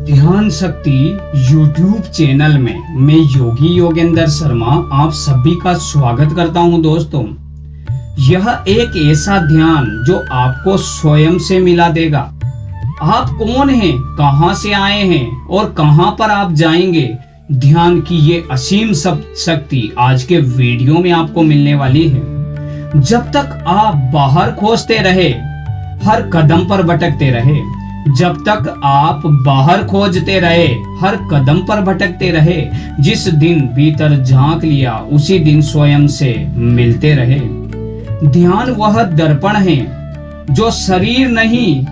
ध्यान शक्ति YouTube channel में मैं योगी योगेंद्र शर्मा आप सभी का स्वागत करता हूं दोस्तों। यह एक ऐसा ध्यान जो आपको स्वयं से मिला देगा। आप कौन हैं, कहां से आए हैं और कहां पर आप जाएंगे, ध्यान की ये असीम शक्ति आज के वीडियो में आपको मिलने वाली है। जब तक आप बाहर खोजते रहे, हर कदम पर भटकते रहे, जब तक आप बाहर खोजते रहे, हर कदम पर भटकते रहे, जिस दिन भीतर झांक लिया उसी दिन स्वयं से मिलते रहे। ध्यान वह दर्पण है जो शरीर नहीं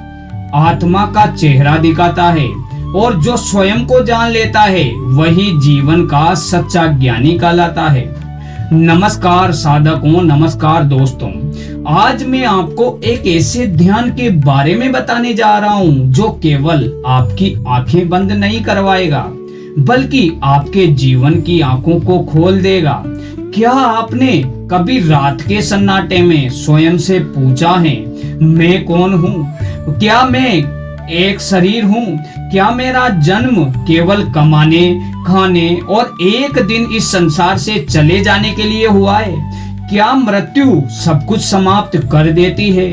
आत्मा का चेहरा दिखाता है, और जो स्वयं को जान लेता है वही जीवन का सच्चा ज्ञानी कहलाता है। नमस्कार साधकों, नमस्कार दोस्तों। आज मैं आपको एक ऐसे ध्यान के बारे में बताने जा रहा हूं जो केवल आपकी आंखें बंद नहीं करवाएगा, बल्कि आपके जीवन की आंखों को खोल देगा। क्या आपने कभी रात के सन्नाटे में स्वयं से पूछा है, मैं कौन हूँ? क्या मैं एक शरीर हूँ? क्या मेरा जन्म केवल कमाने, खाने और एक दिन इस संसार से चले जाने के लिए हुआ है? क्या मृत्यु सब कुछ समाप्त कर देती है,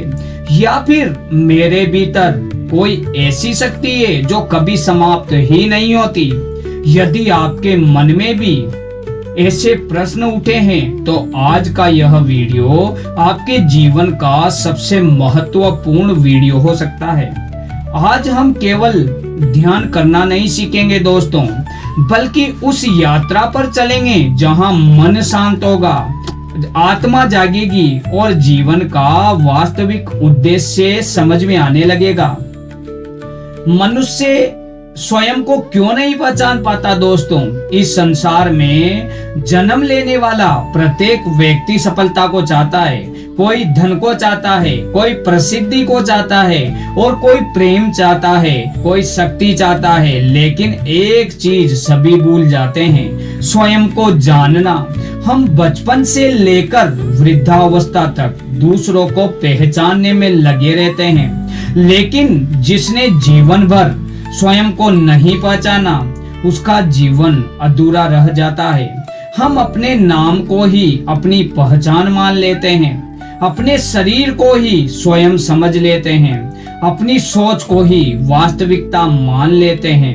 या फिर मेरे भीतर कोई ऐसी शक्ति है जो कभी समाप्त ही नहीं होती? यदि आपके मन में भी ऐसे प्रश्न उठे हैं तो आज का यह वीडियो आपके जीवन का सबसे महत्वपूर्ण वीडियो हो सकता है। आज हम केवल ध्यान करना नहीं सीखेंगे दोस्तों, बल्कि उस यात्रा पर चलेंगे जहां मन शांत होगा, आत्मा जागेगी और जीवन का वास्तविक उद्देश्य समझ में आने लगेगा। मनुष्य स्वयं को क्यों नहीं पहचान पाता दोस्तों? इस संसार में जन्म लेने वाला प्रत्येक व्यक्ति सफलता को चाहता है, कोई धन को चाहता है, कोई प्रसिद्धि को चाहता है, और कोई प्रेम चाहता है, कोई शक्ति चाहता है। लेकिन एक चीज सभी भूल जाते हैं, स्वयं को जानना। हम बचपन से लेकर वृद्धावस्था तक दूसरों को पहचानने में लगे रहते हैं, लेकिन जिसने जीवन भर स्वयं को नहीं पहचाना उसका जीवन अधूरा रह जाता है। हम अपने नाम को ही अपनी पहचान मान लेते हैं, अपने शरीर को ही स्वयं समझ लेते हैं, अपनी सोच को ही वास्तविकता मान लेते हैं,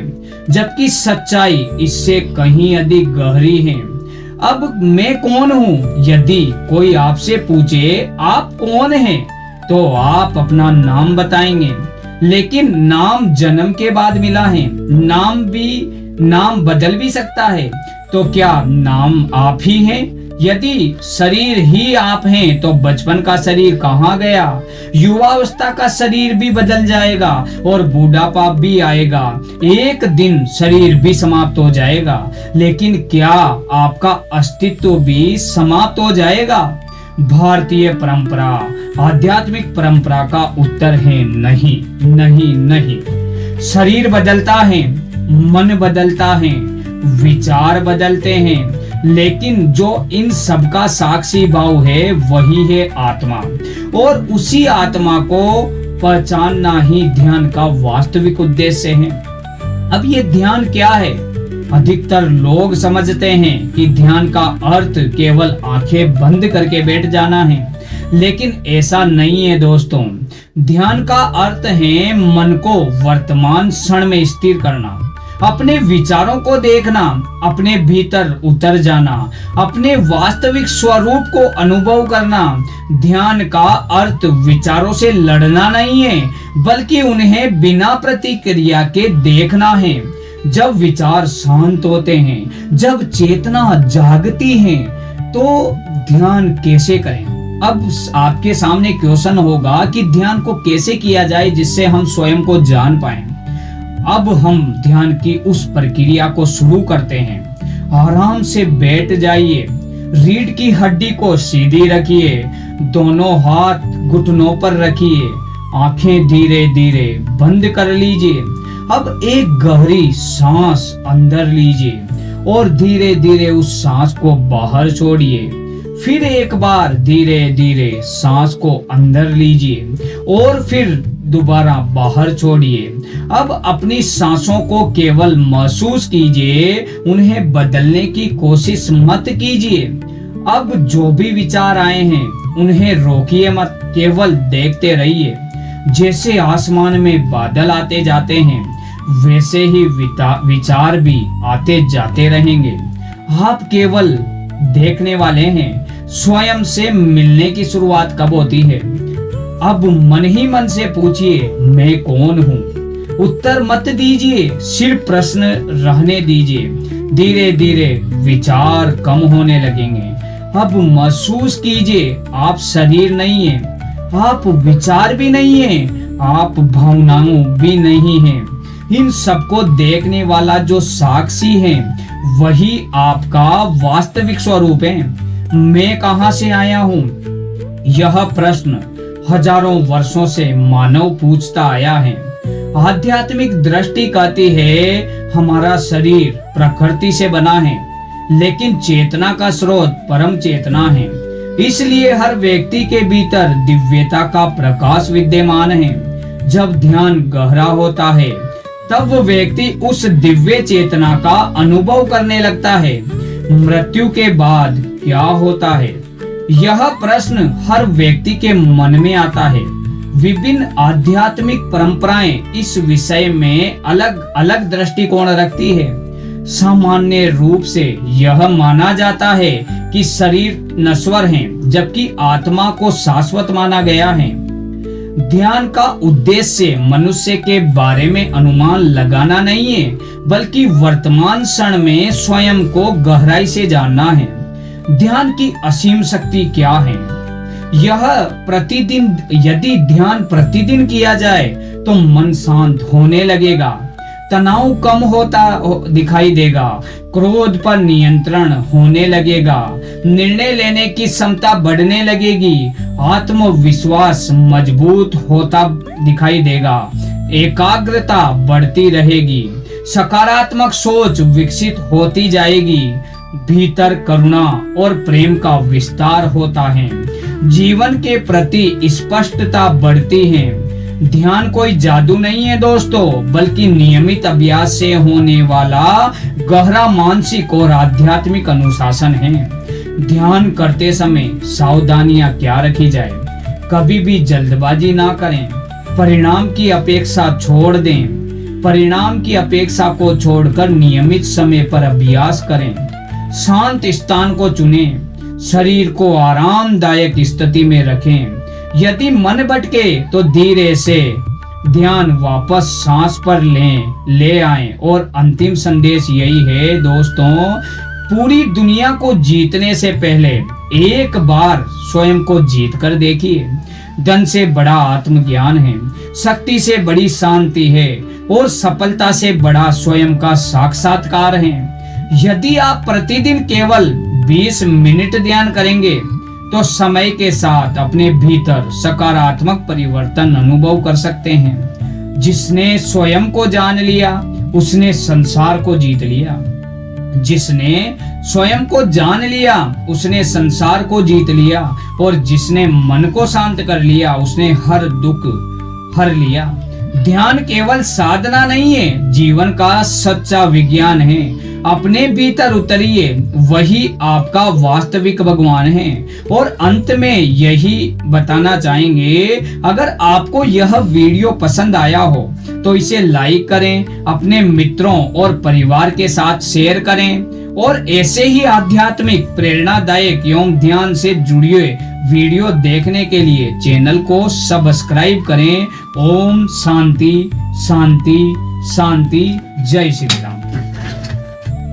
जबकि सच्चाई इससे कहीं अधिक गहरी है। अब मैं कौन हूँ? यदि कोई आपसे पूछे आप कौन हैं, तो आप अपना नाम बताएंगे, लेकिन नाम जन्म के बाद मिला है। नाम बदल भी सकता है, तो क्या नाम आप ही हैं? यदि शरीर ही आप हैं तो बचपन का शरीर कहाँ गया? युवावस्था का शरीर भी बदल जाएगा और बूढ़ापा भी आएगा, एक दिन शरीर भी समाप्त हो जाएगा, लेकिन क्या आपका अस्तित्व भी समाप्त हो जाएगा? भारतीय परंपरा, आध्यात्मिक परंपरा का उत्तर है नहीं, नहीं, नहीं। शरीर बदलता है, मन बदलता है, विचार बदलते हैं, लेकिन जो इन सब का साक्षी भाव है वही है आत्मा, और उसी आत्मा को पहचानना ही ध्यान का वास्तविक उद्देश्य है। अब ये ध्यान क्या है? अधिकतर लोग समझते हैं कि ध्यान का अर्थ केवल आंखें बंद करके बैठ जाना है, लेकिन ऐसा नहीं है दोस्तों। ध्यान का अर्थ है मन को वर्तमान क्षण में स्थिर करना, अपने विचारों को देखना, अपने भीतर उतर जाना, अपने वास्तविक स्वरूप को अनुभव करना। ध्यान का अर्थ विचारों से लड़ना नहीं है, बल्कि उन्हें बिना प्रतिक्रिया के देखना है। जब विचार शांत होते हैं, जब चेतना जागती है, तो ध्यान कैसे करें? अब आपके सामने क्वेश्चन होगा कि ध्यान को कैसे किया जाए जिससे हम स्वयं को जान पाएं। अब हम ध्यान की उस प्रक्रिया को शुरू करते हैं। आराम से बैठ जाइए, रीढ़ की हड्डी को सीधी रखिए, दोनों हाथ घुटनों पर रखिए, आंखें धीरे धीरे बंद कर लीजिए। अब एक गहरी सांस अंदर लीजिए और धीरे धीरे उस सांस को बाहर छोड़िए। फिर एक बार धीरे धीरे सांस को अंदर लीजिए और फिर दोबारा बाहर छोड़िए। अब अपनी सांसों को केवल महसूस कीजिए, उन्हें बदलने की कोशिश मत कीजिए। अब जो भी विचार आए हैं उन्हें रोकिए मत, केवल देखते रहिए। जैसे आसमान में बादल आते जाते हैं वैसे ही विचार भी आते जाते रहेंगे। आप केवल देखने वाले हैं। स्वयं से मिलने की शुरुआत कब होती है? अब मन ही मन से पूछिए, मैं कौन हूँ? उत्तर मत दीजिए, सिर्फ प्रश्न रहने दीजिए। धीरे धीरे विचार कम होने लगेंगे। अब महसूस कीजिए, आप शरीर नहीं है, आप विचार भी नहीं है, आप भावनाओं भी नहीं है। इन सबको देखने वाला जो साक्षी है वही आपका वास्तविक स्वरूप है। मैं कहां से आया हूँ? यह प्रश्न हजारों वर्षों से मानव पूछता आया है। आध्यात्मिक दृष्टि कहती है हमारा शरीर प्रकृति से बना है, लेकिन चेतना का स्रोत परम चेतना है। इसलिए हर व्यक्ति के भीतर दिव्यता का प्रकाश विद्यमान है। जब ध्यान गहरा होता है तब वो व्यक्ति उस दिव्य चेतना का अनुभव करने लगता है। मृत्यु के बाद क्या होता है? यह प्रश्न हर व्यक्ति के मन में आता है। विभिन्न आध्यात्मिक परंपराएं इस विषय में अलग अलग दृष्टिकोण रखती है। सामान्य रूप से यह माना जाता है कि शरीर नश्वर है, जबकि आत्मा को शाश्वत माना गया है। ध्यान का उद्देश्य मनुष्य के बारे में अनुमान लगाना नहीं है, बल्कि वर्तमान क्षण में स्वयं को गहराई से जानना है। ध्यान की असीम शक्ति क्या है? यदि ध्यान प्रतिदिन किया जाए तो मन शांत होने लगेगा, तनाव कम होता दिखाई देगा, क्रोध पर नियंत्रण होने लगेगा, निर्णय लेने की क्षमता बढ़ने लगेगी, आत्मविश्वास मजबूत होता दिखाई देगा, एकाग्रता बढ़ती रहेगी, सकारात्मक सोच विकसित होती जाएगी, भीतर करुणा और प्रेम का विस्तार होता है, जीवन के प्रति स्पष्टता बढ़ती है। ध्यान कोई जादू नहीं है दोस्तों, बल्कि नियमित अभ्यास से होने वाला गहरा मानसिक और आध्यात्मिक अनुशासन है। ध्यान करते समय सावधानियां क्या रखी जाए? कभी भी जल्दबाजी ना करें, परिणाम की अपेक्षा छोड़ दें। परिणाम की अपेक्षा को छोड़कर नियमित समय पर अभ्यास करें। शांत स्थान को चुनें, शरीर को आरामदायक स्थिति में रखें। यदि मन भटके तो धीरे से ध्यान वापस सांस पर ले आएं। और अंतिम संदेश यही है दोस्तों, पूरी दुनिया को जीतने से पहले एक बार स्वयं को जीत कर देखिए। धन से बड़ा आत्मज्ञान है, शक्ति से बड़ी शांति है और सफलता से बड़ा स्वयं का साक्षात्कार है। यदि आप प्रतिदिन केवल 20 मिनट ध्यान करेंगे तो समय के साथ अपने भीतर सकारात्मक परिवर्तन अनुभव कर सकते हैं। जिसने स्वयं को जान लिया उसने संसार को जीत लिया। जिसने स्वयं को जान लिया उसने संसार को जीत लिया, और जिसने मन को शांत कर लिया उसने हर दुख हर लिया। ध्यान केवल साधना नहीं है, जीवन का सच्चा विज्ञान है। अपने भीतर उतरिए, वही आपका वास्तविक भगवान है। और अंत में यही बताना चाहेंगे, अगर आपको यह वीडियो पसंद आया हो तो इसे लाइक करें, अपने मित्रों और परिवार के साथ शेयर करें, और ऐसे ही आध्यात्मिक प्रेरणादायक एवं ध्यान से जुड़े वीडियो देखने के लिए चैनल को सब्सक्राइब करें। ओम शांति शांति शांति। जय श्री राम।